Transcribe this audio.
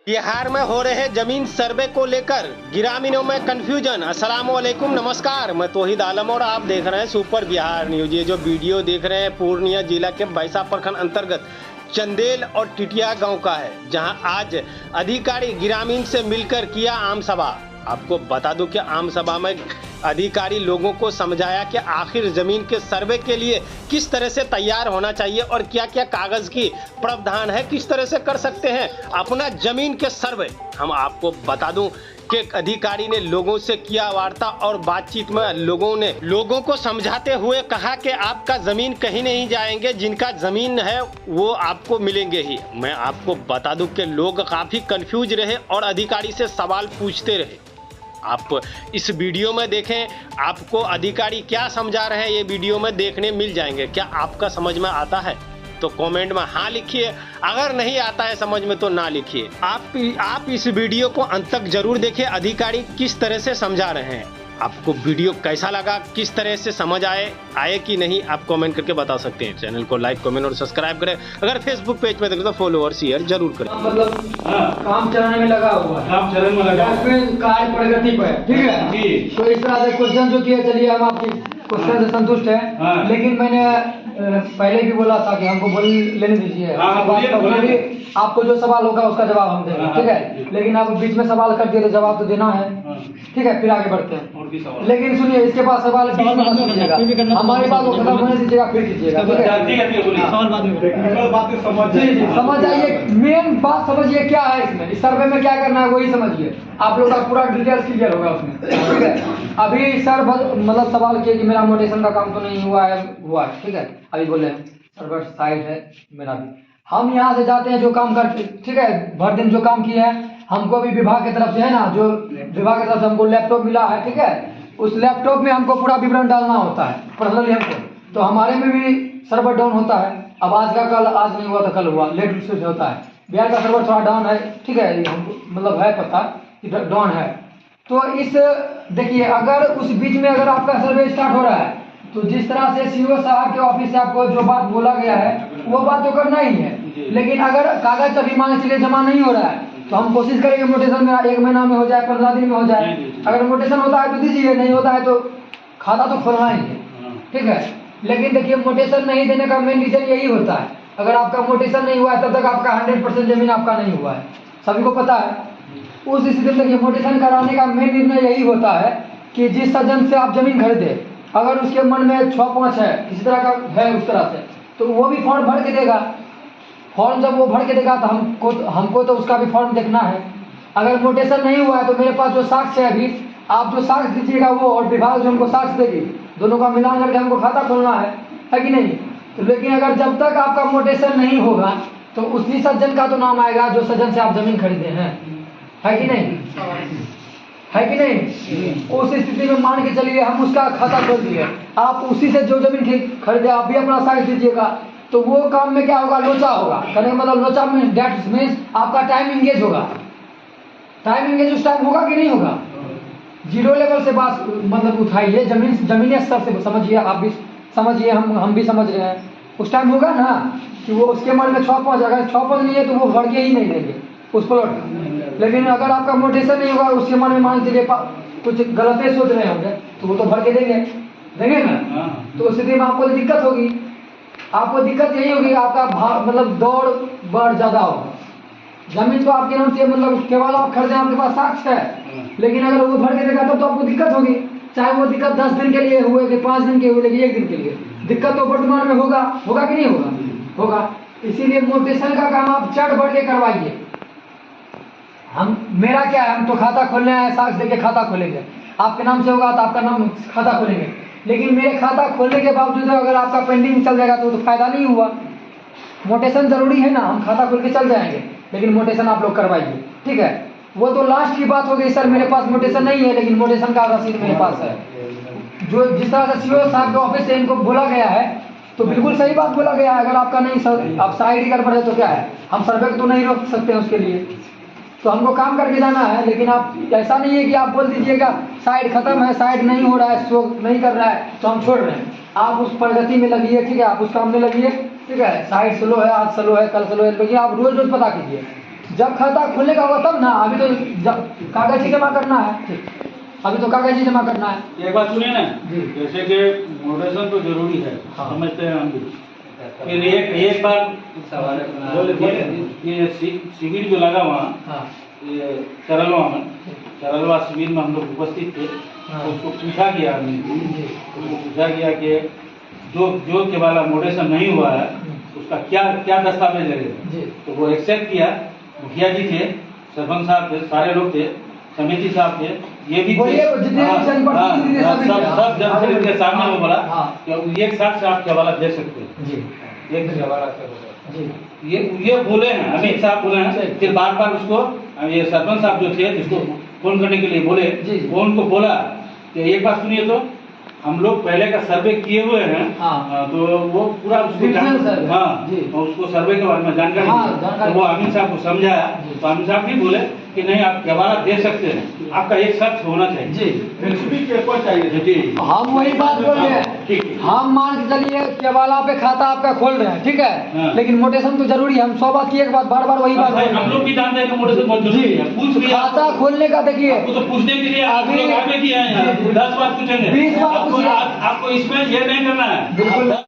बिहार में हो रहे जमीन सर्वे को लेकर ग्रामीणों में कंफ्यूजन। अस्सलामुअलैकुम, नमस्कार। मैं तौहीद आलम और आप देख रहे हैं सुपर बिहार न्यूज। ये जो वीडियो देख रहे हैं पूर्णिया जिला के बैसा प्रखंड अंतर्गत चंदेल और टिटिया गांव का है, जहां आज अधिकारी ग्रामीण से मिलकर किया आम सभा। आपको बता दूं कि आम सभा में अधिकारी लोगों को समझाया कि आखिर जमीन के सर्वे के लिए किस तरह से तैयार होना चाहिए और क्या क्या कागज की प्रावधान है, किस तरह से कर सकते हैं अपना जमीन के सर्वे। हम आपको बता दूं कि अधिकारी ने लोगों से किया वार्ता और बातचीत में लोगों को समझाते हुए कहा कि आपका जमीन कहीं नहीं जाएंगे, जिनका जमीन है वो आपको मिलेंगे ही। मैं आपको बता दूं कि लोग काफी कंफ्यूज रहे और अधिकारी से सवाल पूछते रहे। आप इस वीडियो में देखें, आपको अधिकारी क्या समझा रहे हैं ये वीडियो में देखने मिल जाएंगे। क्या आपका समझ में आता है तो कमेंट में हाँ लिखिए, अगर नहीं आता है समझ में तो ना लिखिए। आप इस वीडियो को अंत तक जरूर देखिए, अधिकारी किस तरह से समझा रहे हैं। आपको वीडियो कैसा लगा, किस तरह से समझ आए कि नहीं, आप कमेंट करके बता सकते हैं। चैनल को लाइक, कमेंट और सब्सक्राइब करें। अगर फेसबुक पेज पे देखें तो फॉलो और शेयर जरूर करें। मतलब काम चलाने में लगा हुआ है, काम चलन में लगा कार्य प्रगति पर, ठीक है जी। तो इस तरह से क्वेश्चन जो किया, चलिए हम आपकी क्वेश्चन से संतुष्ट हैं। हाँ। लेकिन मैंने पहले भी बोला था कि हमको बोल लेने दीजिए। हाँ, बोलिए। आपको जो सवाल होगा उसका जवाब हम देंगे, हाँ, ठीक है। लेकिन आप बीच में सवाल कर दिए तो जवाब तो देना है, ठीक है। फिर आगे बढ़ते हैं। और भी सवाल। लेकिन सुनिए, इसके बाद सवाल बीच में मत कीजिएगा, हमारी बात को खत्म होने दीजिएगा, फिर कीजिएगा, ठीक है। सवाल बाद में टेक्निकल बातें जी, समझ जाइए, मेन बात समझिए क्या है इसमें, इस सर्वे में क्या करना है वही समझिए। आप लोग का पूरा डिटेल्स क्लियर होगा उसमें, ठीक है। अभी सर मतलब सवाल किए कि मेरा मोटेशन का काम तो नहीं हुआ है, ठीक है। अभी बोले सर्वर साइड है मेरा भी। हम यहाँ से जाते हैं जो काम करते, ठीक है, भर दिन जो काम किए हैं, हमको भी विभाग की तरफ से है ना, जो विभाग की तरफ से हमको लैपटॉप मिला है, ठीक है। उस लैपटॉप में हमको पूरा विवरण डालना होता है पर्सनली हमको, तो हमारे में भी सर्वर डाउन होता है। अब आज का कल, आज नहीं हुआ तो कल हुआ, लेट से होता है। बिहार का सर्वर थोड़ा डाउन है, ठीक है, ये हमको मतलब है पता कि डाउन है। तो इस देखिए, अगर उस बीच में अगर आपका सर्वे स्टार्ट हो रहा है तो जिस तरह से सीओ साहब के ऑफिस से आपको जो बात बोला गया है वो बात तो करना ही है। लेकिन अगर कागज अभी मान चलिए जमा नहीं हो रहा है तो हम कोशिश करेंगे मोटेशन में 1 महीना में हो जाए, 15 दिन में हो जाए। अगर मोटेशन होता है तो दीजिए, नहीं होता है तो खाता तो खोलना ही है, ठीक है। लेकिन देखिए, मोटेशन नहीं देने का मेन रीजन यही होता है, अगर आपका मोटेशन नहीं हुआ है तब तक आपका 100% जमीन आपका नहीं हुआ है, सभी को पता है। उस स्थिति में देखिए, मोटेशन कराने का मेन निर्णय यही होता है कि जिस सज्जन से आप जमीन खरीदे, अगर उसके मन में 6-5 है, किसी तरह का है उस तरह से, तो वो भी फॉर्म भर के देगा। फॉर्म जब वो भर के देगा तो हमको तो उसका भी फॉर्म देखना है। अगर मोटेशन नहीं हुआ है तो मेरे पास जो साक्ष्य है, अभी आप जो साक्ष्य दीजिएगा वो और विभाग जो हमको साक्ष्य देगी, दोनों का मिला करके हमको खाता खोलना है कि नहीं। तो लेकिन अगर जब तक आपका मोटेशन नहीं होगा तो उसी सज्जन का तो नाम आएगा जो सज्जन से आप जमीन खरीदे हैं, है कि नहीं, है कि नहीं। उस स्थिति में मान के चलिए हम उसका खाता खोल दिए, आप उसी से जो जमीन खरीदे आप भी अपना साइज दीजिएगा, तो वो काम में क्या होगा, लोचा होगा। कहने का मतलब लोचा में डेट मीन्स आपका टाइम इंगेज होगा। टाइम इंगेज उस टाइम होगा कि नहीं होगा। जीरो लेवल से बात मतलब उठाइए, जमीनी स्तर से समझिए, आप भी समझिए, हम भी समझ रहे हैं। उस टाइम होगा ना कि वो उसके मन में 6-5, अगर 6-5 नहीं है तो वो भर के ही नहीं देंगे उस प्लॉट का। लेकिन अगर आपका मोटेशन नहीं होगा, उसके मन में मान लीजिए कुछ गलत सोच रहे होंगे तो वो तो भर के देंगे ना। तो उस स्थिति में आपको दिक्कत होगी। आपको दिक्कत यही होगी, आपका भाव मतलब दौड़ बढ़ ज्यादा होगा। जमीन तो आपके नाम से मतलब केवल आप खरीदे, आपके पास साक्ष्य है, लेकिन अगर वो भर के देगा तब तो आपको दिक्कत होगी। चाहे वो दिक्कत 10 दिन के लिए हुए कि 5 दिन के हुए, लेकिन 1 दिन के लिए दिक्कत तो वर्तमान में होगा कि नहीं होगा। इसीलिए मोटेशन का काम आप चढ़ बढ़ के करवाइए। मेरा क्या है, हम तो खाता खोलने आए, साक्ष्य देके खाता खोलेंगे। आपके नाम से होगा तो आपका नाम खाता खोलेंगे, लेकिन मेरे खाता खोलने के बावजूद अगर आपका पेंडिंग चल जाएगा तो फायदा नहीं हुआ। मोटेशन जरूरी है ना, हम खाता खोल के चल जाएंगे, लेकिन मोटेशन आप लोग करवाइए, ठीक है। वो तो लास्ट की बात हो गई, सर मेरे पास मोटेशन नहीं है लेकिन मोटेशन का रसीद मेरे पास है। जो जिस तरह से सीओ साहब के ऑफिस से इनको बोला गया है तो बिल्कुल सही बात बोला गया है। अगर आपका नहीं सर, आप साइड ही गड़बड़ है तो क्या है, हम सर्वे को तो नहीं रोक सकते हैं उसके लिए, तो हमको काम करके जाना है। लेकिन आप ऐसा नहीं है कि आप बोल दीजिएगा साइड खत्म है, साइड नहीं हो रहा है, शो नहीं कर रहा है तो हम छोड़ रहे हैं। आप उस प्रगति में लगिए, ठीक है, आप उस काम में लगिए, ठीक है। साइड स्लो है, आज स्लो है, कल स्लो है, लेकिन आप रोज पता कीजिए, जब खाता खुलने का होगा तब ना, अभी तो कागज ही जमा करना है, अभी तो कागज ही जमा करना है। एक बात सुनिए ना, जी। जैसे कि मोटिवेशन तो जरूरी है, हाँ। समझते हैं हम भी। फिर एक बार ये शिविर जो लगा वहाँ, हाँ ये चरलवा शिविर में हम लोग उपस्थित थे। हाँ। तो उसको पूछा गया हमने, जी उसको पूछा गया कि जो के वाला मोटिवेशन नहीं हुआ है उसका क्या दस्तावेज लगेगा। जी तो वो एक्सेप्ट किया। मुखिया जी थे, सरपंच साहब थे, सारे लोग थे, समिति साहब थे, ये भी थे। बोलिए, जितने भी हाँ, जनप्रतिनिधि थे, हाँ, सभी थे। सब जनप्रतिनिधि के सामने वो बोला हाँ। कि एक साथ से आप हवाला दे सकते हैं, जी एक हवाला से जी ये बोले हैं, अमित साहब बोले हैं। फिर बार उसको ये सरपंच साहब जो थे जिसको फोन करने के लिए बोले, जी। वो उनको बोला कि एक बात सुनिए, तो हम लोग पहले का सर्वे किए हुए हैं। हाँ। तो वो पूरा उसको डिविजन सर्वे। हाँ जी। और उसको सर्वे के बारे में जानकारी हाँ, दी। जानकारी तो वो अमित साहब को समझाया, जी। तो अमित साहब भी बोले कि नहीं, आप हवाला दे सकते हैं, आपका एक शख्स होना चाहिए। जी प्रिंसिपल पेपर चाहिए। जी हम वही बात बोल रहे हैं। ठीक है। हम मान के चलिए केवाला पे खाता आपका खोल रहे हैं, ठीक है, हाँ। लेकिन मोटेशन तो जरूरी है। हम 100 बात की एक बात बार वही बात बोल रहे हम लोग हैं। भी जानते हैं कि मोटिवेशन बहुत जरूरी है। पूछ लिया खाता खोलने का देखिए, आपको, तो पूछने के लिए आप अभी- लोग आगे किए हैं यहाँ। जी। 10 बार पूछेंगे 20 बार आपको, पूछिए। आपको इसमें ये नहीं करना है। बिल्कुल।